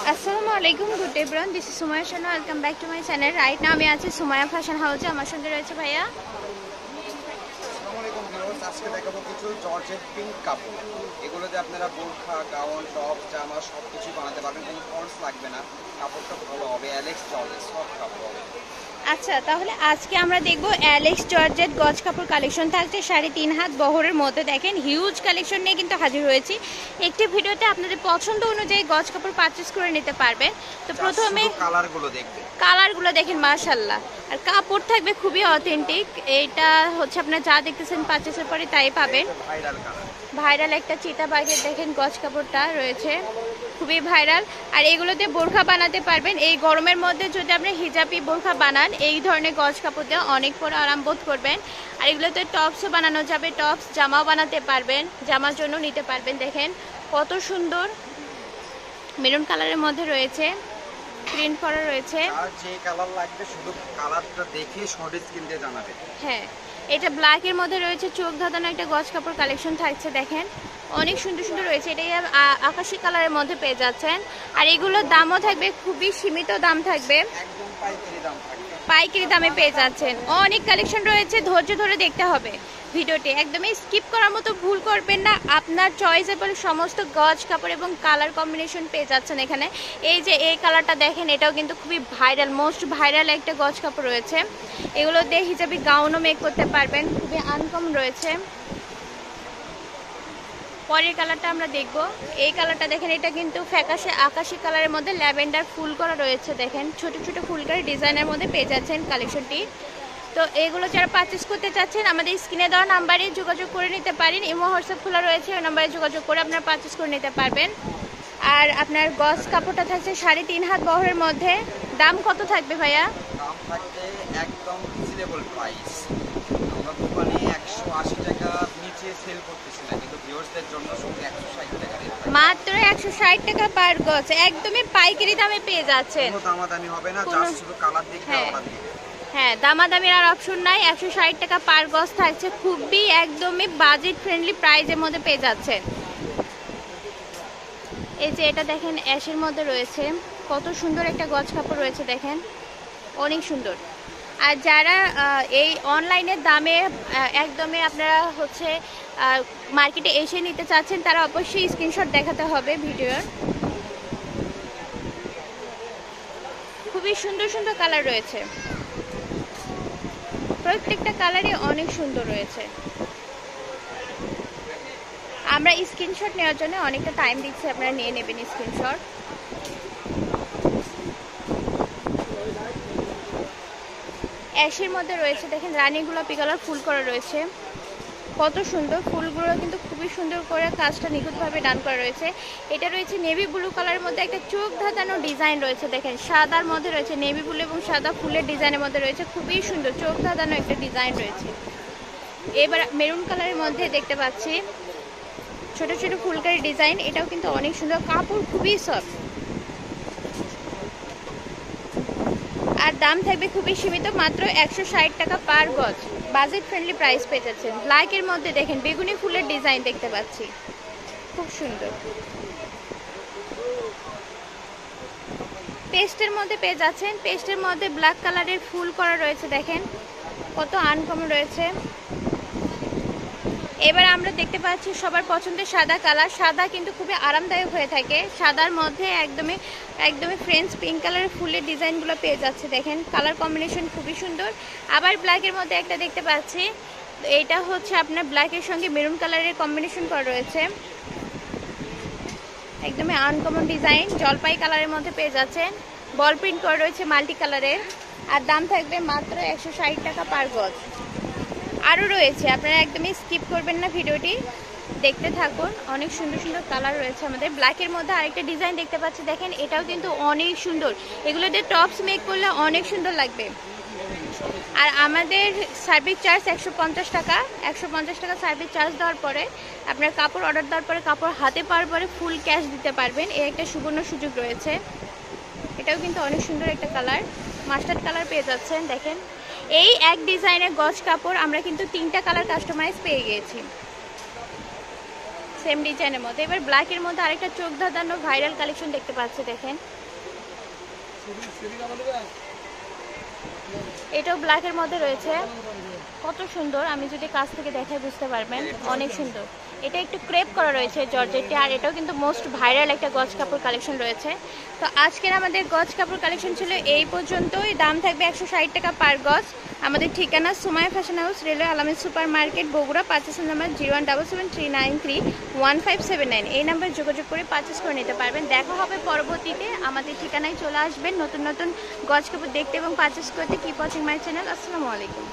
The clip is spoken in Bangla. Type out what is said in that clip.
Assalamualaikum, good day everyone. This is Sumaya Shana. Welcome back to my channel. Right now আমি আছি সুমায়া ফ্যাশন হাউসে। আমার সঙ্গে রয়েছে ভাইয়া। আসসালামু আলাইকুম ভিউয়ার্স, আজকে দেখাবো কিছু জর্জেট পিঙ্ক কাপড়। এগুলোতে আপনারা বোরখা, গাউন, টপ, জামা সবকিছু বানাতে পারবেন, কোনো ফলস লাগবে না। কাপড়টা ভালো হবে, অ্যালেক্স জর্জেট সফট কাপড় হবে। আচ্ছা, তাহলে আজকে আমরা দেখব অ্যালেক্স জর্জেট গজ কাপড় কালেকশন থাকছে 3.5 হাত বহরের মধ্যে। দেখেন হিউজ কালেকশন নিয়ে কিন্তু হাজির হয়েছি। একটি ভিডিওতে আপনাদের পছন্দ অনুযায়ী গজ কাপড় পারচেজ করে নিতে পারবেন। তো প্রথমে কালারগুলো দেখেন মাশাআল্লাহ, আর কাপড় থাকবে খুবই অথেন্টিক। এটা হচ্ছে আপনারা যা দেখতেছেন পারচেজের পরে তাই পাবেন। ভাইরাল একটা চিতাবাঘের দেখেন গজ কাপড়টা রয়েছে, খুবই ভাইরাল। আর এগুলোতে বোরখা বানাতে পারবেন। এই গরমের মধ্যে যদি আপনি হিজাবি বোরখা বানান, এই ধরনের গজ কাপড় দিয়ে অনেক পরে আরাম বোধ করবেন। আর এগুলোতে টপসও বানানো যাবে, টপস জামাও বানাতে পারবেন, জামার জন্য নিতে পারবেন। দেখেন কত সুন্দর মেরুন কালারের মধ্যে রয়েছে, প্রিন্ট করা রয়েছে। আর যে কালার লাগবে শুধু কালারটা দেখে শর্ট স্ক্রিন দিয়ে জানাবেন। হ্যাঁ, এটা ব্ল্যাকের মধ্যে রয়েছে, চোখ ধাঁধানো একটা গজ কাপড় কালেকশন থাকছে। দেখেন অনেক সুন্দর সুন্দর রয়েছে। এটাই আকাশি কালারের মধ্যে পেয়ে যাচ্ছেন। আর এগুলোর দামও থাকবে খুবই সীমিত দাম থাকবে, একদম পাইকারি দাম থাকবে, পাইকারি দামে পেয়ে যাচ্ছেন। অনেক কালেকশন রয়েছে, ধৈর্য ধরে দেখতে হবে ভিডিওটি, একদমই স্কিপ করার মতো ভুল করবেন না। আপনার চয়েসেবল সমস্ত গজ কাপড় এবং কালার কম্বিনেশন পেয়ে যাচ্ছেন এখানে। এই যে এই কালারটা দেখেন, এটাও কিন্তু খুবই ভাইরাল, মোস্ট ভাইরাল একটা গজ কাপড় রয়েছে। এগুলো দিয়ে হিজাবি গাউনও মেক করতে পারবেন, খুবই আনকমন রয়েছে। পরের কালারটা আমরা দেখব। এই কালারটা দেখেন, এটা কিন্তু ফ্যাকাশে আকাশি কালারের মধ্যে ল্যাভেন্ডার ফুল করা রয়েছে। দেখেন ছোট ছোট ফুল করে ডিজাইনের মধ্যে পেয়ে যাচ্ছেন কালেকশনটি। তো এগুলো যারা পারচেস করতে চাচ্ছেন আমাদের স্ক্রিনে দেওয়া নাম্বারে যোগাযোগ করে নিতে পারেন। ইমো হোয়াটসঅ্যাপ খোলা রয়েছে, ওই নাম্বারে যোগাযোগ করে আপনারা পারচেস করে নিতে পারবেন। আর আপনার গজ কাপড়টা থাকছে 3.5 হাত বহরের মধ্যে। দাম কত থাকবে ভাইয়া? দাম থাকবে একদম রিজনেবল প্রাইস। আমরা দোকানে 180 টাকা নিচে সেল করতেছি না, কিন্তু ভিউয়ার্সদের জন্য শুধু 160 টাকা রেট থাকবে, মাত্র 160 টাকা পার গজ, একদমই পাইকারি দামে পেয়ে যাচ্ছেন। কোনো দামাদামি হবে না, জাস্ট শুধু কালার দেখে অর্ডার দিবেন। হ্যাঁ, দামাদামির আর অপশন নাই। 160 টাকা পার গজ থাকছে, খুবই একদমই বাজেট ফ্রেন্ডলি প্রাইসের মধ্যে পেয়ে যাচ্ছেন। এই যে এটা দেখেন অ্যাশের মধ্যে রয়েছে, কত সুন্দর একটা গজ কাপড় রয়েছে, দেখেন অনেক সুন্দর। আর যারা এই অনলাইনের দামে একদমই আপনারা হচ্ছে মার্কেটে এসে নিতে চাচ্ছেন, তারা অবশ্যই স্ক্রিনশট দেখাতে হবে ভিডিওর। খুবই সুন্দর সুন্দর কালার রয়েছে, প্রত্যেকটা কালারই অনেক সুন্দর রয়েছে। আমরা স্ক্রিনশট নেওয়ার জন্য অনেকটা টাইম দিচ্ছি, আপনারা নিয়ে নেবেন স্ক্রিনশট। অ্যাশের মধ্যে রয়েছে দেখেন রানী গোলাপি কালার ফুল করা রয়েছে, কত সুন্দর। ফুলগুলো কিন্তু খুবই সুন্দর করে কাজটা নিখুঁতভাবে ডান করা রয়েছে। এটা রয়েছে নেভি ব্লু কালারের মধ্যে একটা চোখ ধাঁধানো ডিজাইন রয়েছে। দেখেন সাদার মধ্যে রয়েছে, নেভি ব্লু এবং সাদা ফুলের ডিজাইনের মধ্যে রয়েছে, খুবই সুন্দর চোখ ধাঁধানো একটা ডিজাইন রয়েছে। এবার মেরুন কালারের মধ্যে দেখতে পাচ্ছি ছোট ছোট ফুলকারি ডিজাইন, এটাও কিন্তু অনেক সুন্দর, কাপড় খুবই সফট। আর দাম থাকবে খুবই সীমিত, মাত্র 160 টাকা পার গজ, বাজেট ফ্রেন্ডলি প্রাইস পেয়ে যাচ্ছেন। ব্ল্যাকের মধ্যে দেখেন বেগুনি ফুলের ডিজাইন দেখতে পাচ্ছি, খুব সুন্দর। পেস্টের মধ্যে পেয়ে যাচ্ছেন, পেস্টের মধ্যে ব্ল্যাক কালারের ফুল করা রয়েছে, দেখেন কত আনকমন রয়েছে। এবার আমরা দেখতে পাচ্ছি সবার পছন্দের সাদা কালার। সাদা কিন্তু খুবই আরামদায়ক হয়ে থাকে, সাদার মধ্যে একদমই একদমই ফ্রেঞ্চ পিঙ্ক কালারের ফুলের ডিজাইনগুলো পেয়ে যাচ্ছে। দেখেন কালার কম্বিনেশন খুবই সুন্দর। আবার ব্ল্যাকের মধ্যে একটা দেখতে পাচ্ছি, এইটা হচ্ছে আপনার ব্ল্যাকের সঙ্গে মেরুন কালারের কম্বিনেশন করা রয়েছে, একদমই আনকমন ডিজাইন। জলপাই কালারের মধ্যে পেয়ে যাচ্ছেন, বল প্রিন্ট করা রয়েছে মাল্টি কালারের। আর দাম থাকবে মাত্র 160 টাকা পার গজ। আরও রয়েছে, আপনারা একদমই স্কিপ করবেন না, ভিডিওটি দেখতে থাকুন। অনেক সুন্দর সুন্দর কালার রয়েছে আমাদের। ব্ল্যাকের মধ্যে আরেকটা ডিজাইন দেখতে পাচ্ছি, দেখেন এটাও কিন্তু অনেক সুন্দর। এগুলোতে টপস মেক করলে অনেক সুন্দর লাগবে। আর আমাদের সার্ভিস চার্জ 150 টাকা, 150 টাকা সার্ভিস চার্জ দেওয়ার পরে আপনার কাপড় অর্ডার দেওয়ার পরে কাপড় হাতে পাওয়ার পরে ফুল ক্যাশ দিতে পারবেন, এর একটা সুবর্ণ সুযোগ রয়েছে। এটাও কিন্তু অনেক সুন্দর একটা কালার, মাস্টার্ড কালার পেয়ে যাচ্ছেন। দেখেন এই এক ডিজাইনের গজ কাপড় আমরা কিন্তু 3টা কালার কাস্টমাইজ পেয়ে গিয়েছি। সেম ডিজাইনের মধ্যে। এবার ব্ল্যাকের মধ্যে আরেকটা চোখ ধাঁধানো ভাইরাল কালেকশন দেখতে পাচ্ছি, দেখেন এটাও ব্ল্যাকের মধ্যে রয়েছে, কত সুন্দর। আমি যদি কাছ থেকে দেখাই বুঝতে পারবেন, অনেক সুন্দর। এটা একটু ক্রেপ করা রয়েছে জর্জেটে, আর এটাও কিন্তু মোস্ট ভাইরাল একটা গজ কাপড় কালেকশন রয়েছে। তো আজকের আমাদের গজ কাপড় কালেকশন ছিল এই পর্যন্তই। দাম থাকবে 160 টাকা পার গজ। আমাদের ঠিকানা সুমাইয়া ফ্যাশন হাউস, রেলওয়ে আলামিন সুপার মার্কেট, বগুড়া। পারচেসের নাম্বার 0177393159। এই নাম্বার যোগাযোগ করে পারচেস করে নিতে পারবেন। দেখা হবে পরবর্তীতে। আমাদের ঠিকানায় চলে আসবেন নতুন নতুন গজ কাপড় দেখতে এবং পারচেস করতে। Keep watching my channel. আসসালামু আলাইকুম।